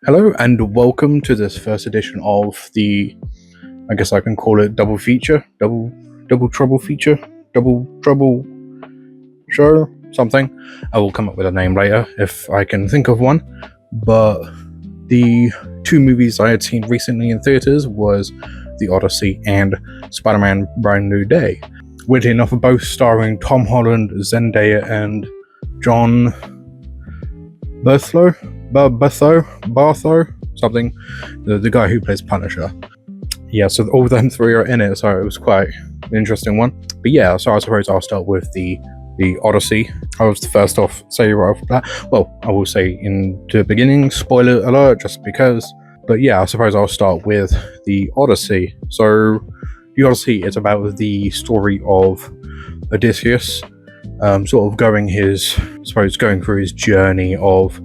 Hello and welcome to this first edition of the, I guess I can call it double feature, double trouble feature, double trouble show, something. I will come up with a name later if I can think of one. But the two movies I had seen recently in theaters was The Odyssey and Spider-Man Brand New Day. Weirdly enough, both starring Tom Holland, Zendaya, and John Bartho, something, the guy who plays Punisher. Yeah, so all of them three are in it, so it was quite an interesting one. But yeah, so I suppose I'll start with the Odyssey. I was first off say right off the bat. Well, I will say in the beginning, spoiler alert, just because. But yeah, I suppose I'll start with the Odyssey. So the Odyssey is about the story of Odysseus, sort of going through his journey of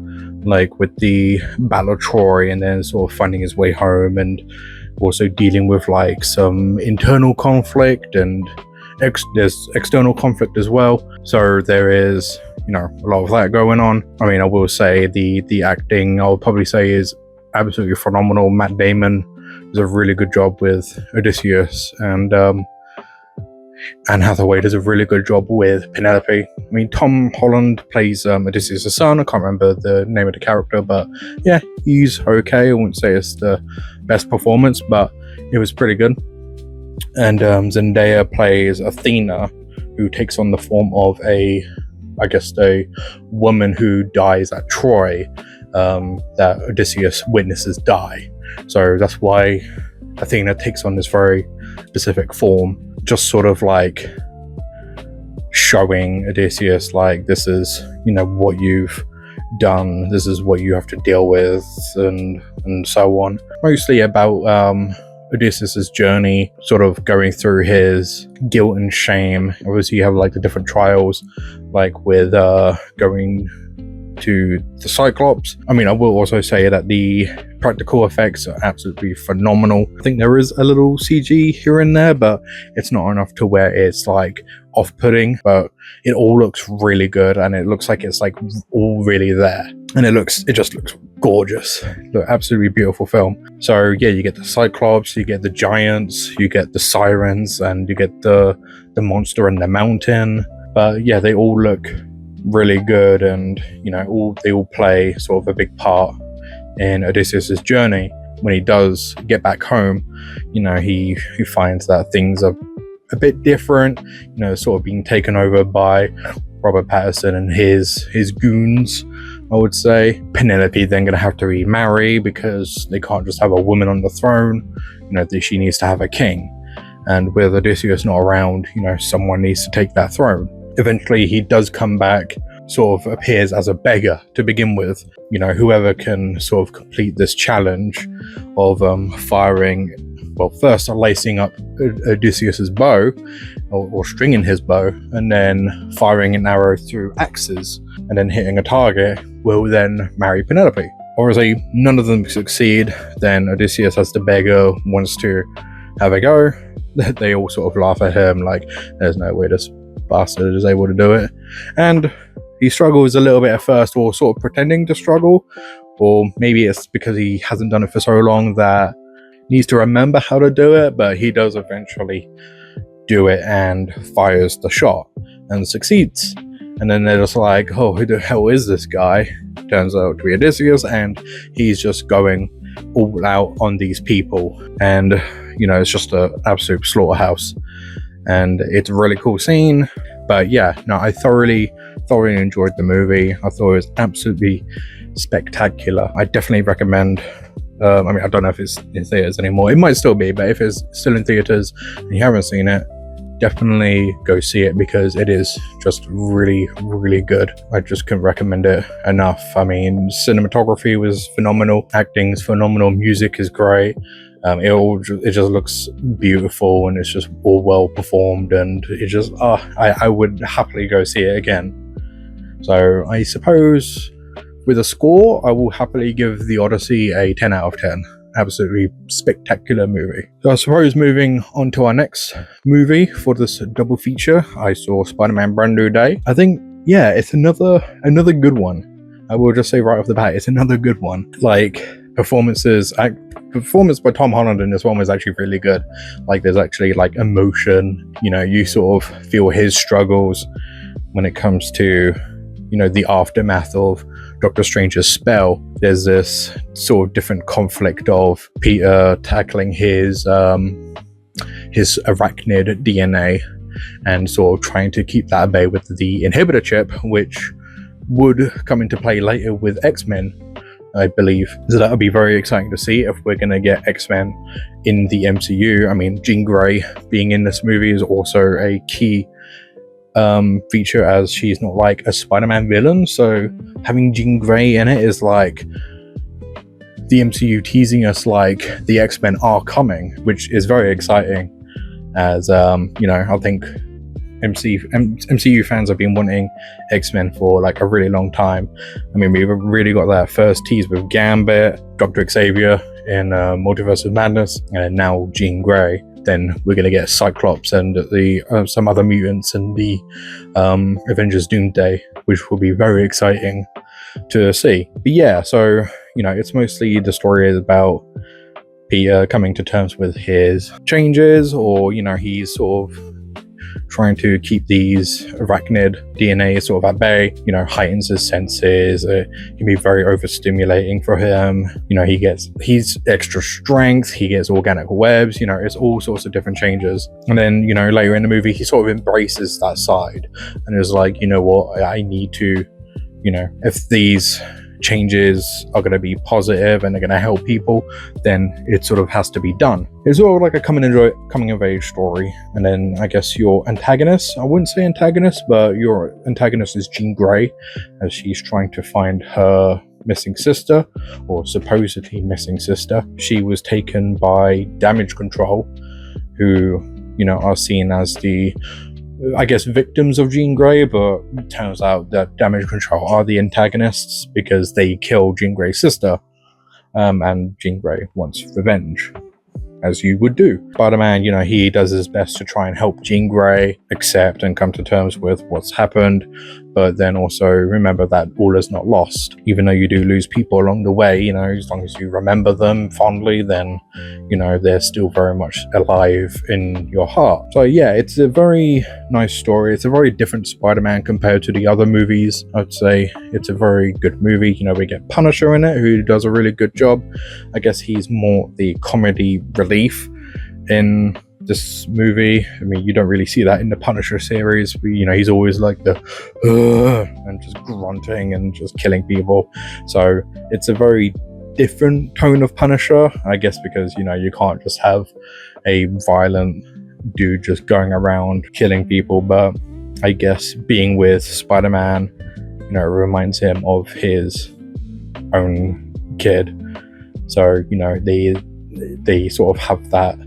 like with the Battle of Troy, and then sort of finding his way home, and also dealing with like some internal conflict and there's external conflict as well. So there is, a lot of that going on. I mean, I will say the acting, I'll probably say, is absolutely phenomenal. Matt Damon does a really good job with Odysseus, and Anne Hathaway does a really good job with Penelope. I mean, Tom Holland plays Odysseus' son. I can't remember the name of the character, but yeah, he's okay. I wouldn't say it's the best performance, but it was pretty good. And Zendaya plays Athena, who takes on the form of a woman who dies at Troy, that Odysseus witnesses die. So that's why Athena takes on this very specific form, just sort of like showing Odysseus, like, this is, what you've done, this is what you have to deal with, and so on. Mostly about Odysseus' journey, sort of going through his guilt and shame. Obviously you have like the different trials, like with going to the Cyclops. I mean, I will also say that the practical effects are absolutely phenomenal. I think there is a little CG here and there, but it's not enough to where it's like off-putting, but it all looks really good, and it looks like it's like all really there, and it just looks gorgeous. Absolutely beautiful film. So yeah, you get the Cyclops, you get the giants, you get the sirens, and you get the monster in the mountain. But yeah, they all look really good, and they all play sort of a big part in Odysseus' journey. When he does get back home, he finds that things are a bit different, sort of being taken over by Robert Pattinson and his goons, I would say. Penelope then gonna have to remarry because they can't just have a woman on the throne. She needs to have a king, and with Odysseus not around, someone needs to take that throne. Eventually he does come back, sort of appears as a beggar to begin with. Whoever can sort of complete this challenge of first lacing up Odysseus's bow, or stringing his bow, and then firing an arrow through axes, and then hitting a target, will then marry Penelope. Obviously none of them succeed. Then Odysseus, as the beggar, wants to have a go. They all sort of laugh at him, like, there's no way this bastard is able to do it. And he struggles a little bit at first, or sort of pretending to struggle, or maybe it's because he hasn't done it for so long that he needs to remember how to do it, but he does eventually do it and fires the shot and succeeds. And then they're just like, oh, who the hell is this guy? Turns out to be Odysseus, and he's just going all out on these people, and it's just an absolute slaughterhouse. And it's a really cool scene. But yeah, no, I thoroughly enjoyed the movie. I thought it was absolutely spectacular. I definitely recommend. I mean, I don't know if it's in theaters anymore. It might still be, but if it's still in theaters and you haven't seen it, definitely go see it, because it is just really, really good. I just couldn't recommend it enough. I mean, cinematography was phenomenal, acting is phenomenal, music is great. It just looks beautiful, and it's just all well performed, and it just I would happily go see it again. So I suppose with a score, I will happily give The Odyssey a 10 out of 10. Absolutely spectacular movie. So I suppose moving on to our next movie for this double feature, I saw Spider-Man Brand New Day. I think, yeah, it's another good one. I will just say right off the bat, it's another good one. Like, performance by Tom Holland in this one was actually really good. Like, there's actually like emotion, you know, you sort of feel his struggles when it comes to, you know, the aftermath of Doctor Strange's spell. There's this sort of different conflict of Peter tackling his arachnid DNA and sort of trying to keep that at bay with the inhibitor chip, which would come into play later with X-Men, I believe. So that would be very exciting to see if we're going to get X-Men in the MCU. I mean, Jean Grey being in this movie is also a key feature, as she's not like a Spider-Man villain, so having Jean Grey in it is like the MCU teasing us like the X-Men are coming, which is very exciting, as you know, I think MCU fans have been wanting X-Men for like a really long time. I mean, we've really got that first tease with Gambit, Dr. Xavier in Multiverse of Madness, and now Jean Grey. Then we're going to get Cyclops and the some other mutants in the Avengers Doomsday, which will be very exciting to see. But yeah, so, you know, it's mostly the story is about Peter coming to terms with his changes, or, you know, he's sort of trying to keep these arachnid DNA sort of at bay, you know, heightens his senses. It can be very overstimulating for him. You know, he's extra strength, he gets organic webs, you know, it's all sorts of different changes. And then, you know, later in the movie, he sort of embraces that side and is like, you know what, I need to, you know, if these changes are going to be positive and they're going to help people, then it sort of has to be done. It's sort of like a coming of age story. And then I guess your antagonist, I wouldn't say antagonist, but your antagonist is Jean Grey, as she's trying to find her missing sister, or supposedly missing sister. She was taken by Damage Control, who, you know, are seen as the, I guess, victims of Jean Grey, but it turns out that Damage Control are the antagonists because they kill Jean Grey's sister, and Jean Grey wants revenge, as you would do. Spider-Man, you know, he does his best to try and help Jean Grey accept and come to terms with what's happened, but then also remember that all is not lost. Even though you do lose people along the way, you know, as long as you remember them fondly, then, you know, they're still very much alive in your heart. So yeah, it's a very nice story. It's a very different Spider-Man compared to the other movies. I'd say it's a very good movie. You know, we get Punisher in it, who does a really good job. I guess he's more the comedy relief in this movie. I mean, you don't really see that in the Punisher series. You know, he's always like the and just grunting and just killing people. So it's a very different tone of Punisher, I guess, because, you know, you can't just have a violent dude just going around killing people. But I guess being with Spider-Man, you know, it reminds him of his own kid. So, you know, they sort of have that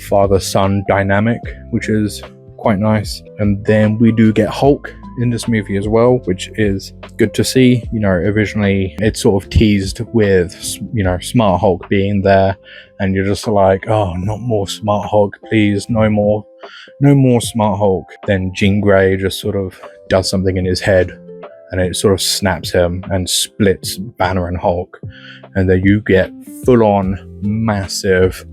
father-son dynamic, which is quite nice. And then we do get Hulk in this movie as well, which is good to see. You know, originally it's sort of teased with, you know, Smart Hulk being there, and you're just like, oh, not more Smart Hulk, please, no more Smart Hulk. Then Jean Grey just sort of does something in his head, and it sort of snaps him and splits Banner and Hulk, and then you get full-on massive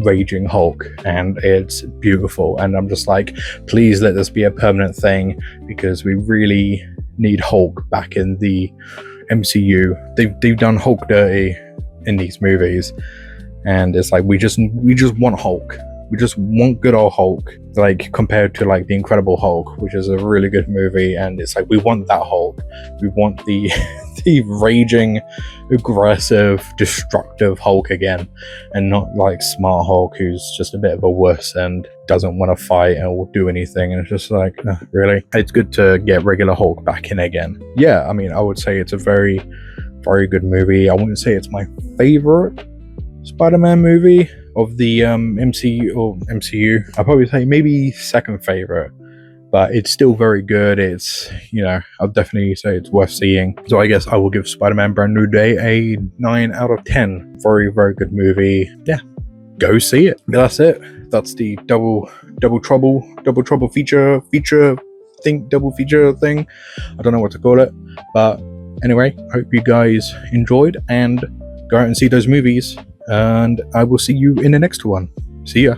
raging Hulk, and it's beautiful. And I'm just like, please let this be a permanent thing, because we really need Hulk back in the MCU. They've done Hulk dirty in these movies, and it's like we just want Hulk. We just want good old Hulk, like compared to like the Incredible Hulk, which is a really good movie. And it's like we want that Hulk. We want the the raging, aggressive, destructive Hulk again, and not like Smart Hulk, who's just a bit of a wuss and doesn't want to fight or do anything. And it's just like, really? It's good to get regular Hulk back in again. Yeah, I mean, I would say it's a very, very good movie. I wouldn't say it's my favorite Spider-Man movie of the MCU. I'll probably say maybe second favorite, but it's still very good. It's, you know, I'll definitely say it's worth seeing. So I guess I will give Spider-Man Brand New Day a 9 out of 10. Very, very good movie. Yeah, go see it. But that's it. That's the double trouble feature thing. I don't know what to call it, but Anyway, hope you guys enjoyed and go out and see those movies, and I will see you in the next one. See ya.